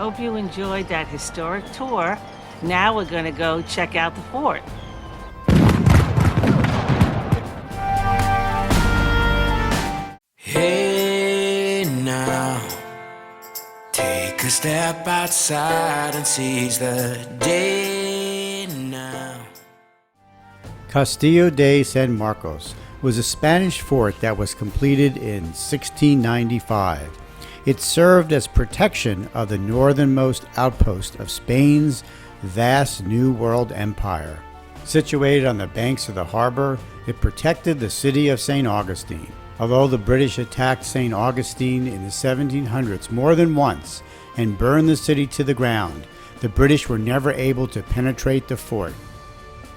Hope you enjoyed that historic tour. Now we're going to go check out the fort. Hey now, take a step outside and seize the day now. Castillo de San Marcos was a Spanish fort that was completed in 1695. It served as protection of the northernmost outpost of Spain's vast New World Empire. Situated on the banks of the harbor, it protected the city of St. Augustine. Although the British attacked St. Augustine in the 1700s more than once and burned the city to the ground, the British were never able to penetrate the fort.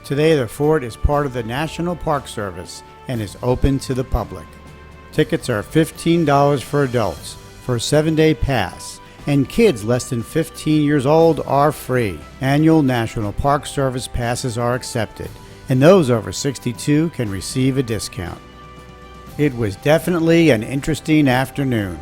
Today, the fort is part of the National Park Service and is open to the public. Tickets are $15 for adults for a 7-day pass, and kids less than 15 years old are free. Annual National Park Service passes are accepted, and those over 62 can receive a discount. It was definitely an interesting afternoon.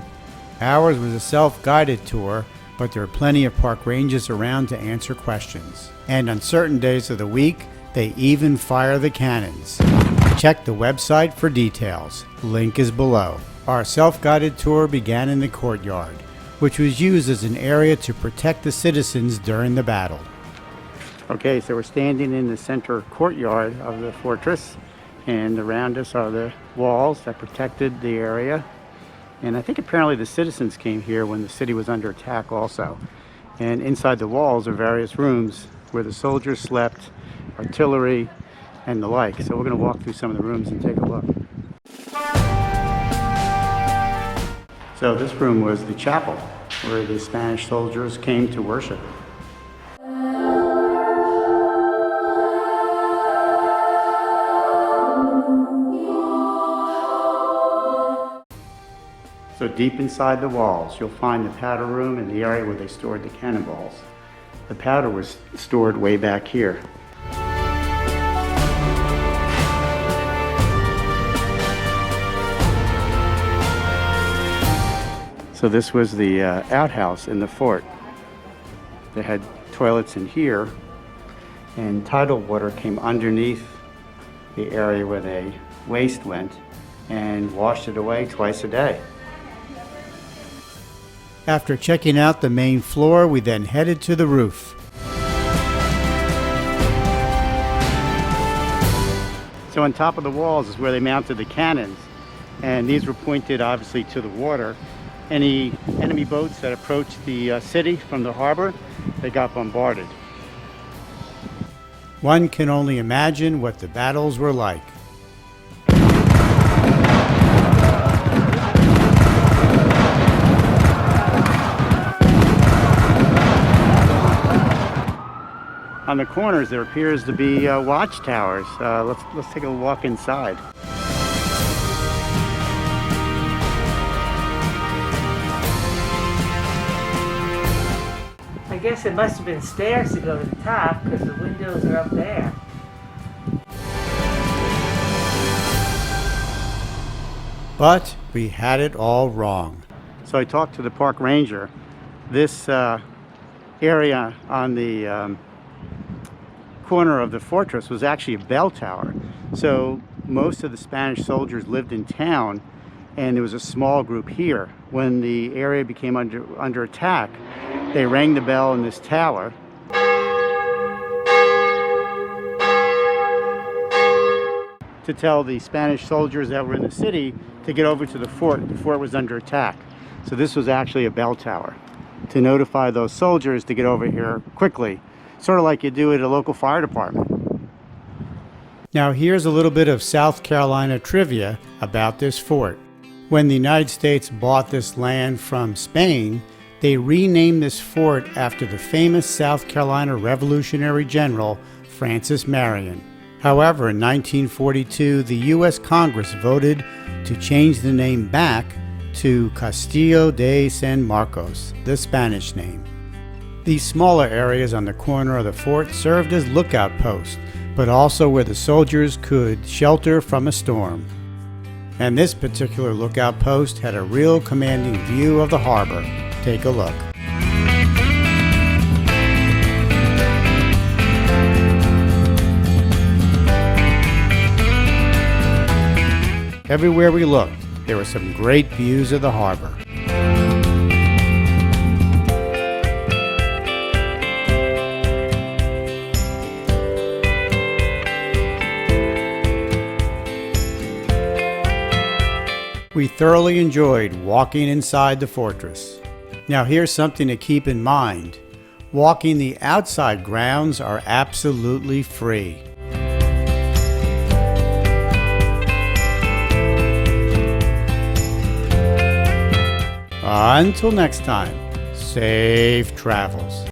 Ours was a self-guided tour, but there are plenty of park rangers around to answer questions. And on certain days of the week, they even fire the cannons. Check the website for details. Link is below. Our self-guided tour began in the courtyard, which was used as an area to protect the citizens during the battle. Okay, so we're standing in the center courtyard of the fortress, and around us are the walls that protected the area. And I think apparently the citizens came here when the city was under attack also. And inside the walls are various rooms where the soldiers slept, artillery, and the like. So we're going to walk through some of the rooms and take a look. So this room was the chapel where the Spanish soldiers came to worship. So deep inside the walls, you'll find the powder room and the area where they stored the cannonballs. The powder was stored way back here. So this was the outhouse in the fort. They had toilets in here, and tidal water came underneath the area where the waste went and washed it away twice a day. After checking out the main floor, we then headed to the roof. So on top of the walls is where they mounted the cannons, and these were pointed obviously to the water. Any enemy boats that approached the city from the harbor, they got bombarded. One can only imagine what the battles were like. On the corners there appears to be watchtowers. Let's take a walk inside. I guess it must have been stairs to go to the top because the windows are up there. But we had it all wrong. So I talked to the park ranger. This area on the corner of the fortress was actually a bell tower. So most of the Spanish soldiers lived in town, and there was a small group here. When the area became under attack, they rang the bell in this tower. To tell the Spanish soldiers that were in the city to get over to the fort. The fort was under attack. So this was actually a bell tower to notify those soldiers to get over here quickly, sort of like you do at a local fire department. Now here's a little bit of South Carolina trivia about this fort. When the United States bought this land from Spain, they renamed this fort after the famous South Carolina Revolutionary General Francis Marion. However, in 1942, the U.S. Congress voted to change the name back to Castillo de San Marcos, the Spanish name. These smaller areas on the corner of the fort served as lookout posts, but also where the soldiers could shelter from a storm. And this particular lookout post had a real commanding view of the harbor. Take a look. Everywhere we looked, there were some great views of the harbor. We thoroughly enjoyed walking inside the fortress. Now here's something to keep in mind. Walking the outside grounds are absolutely free. Until next time, safe travels.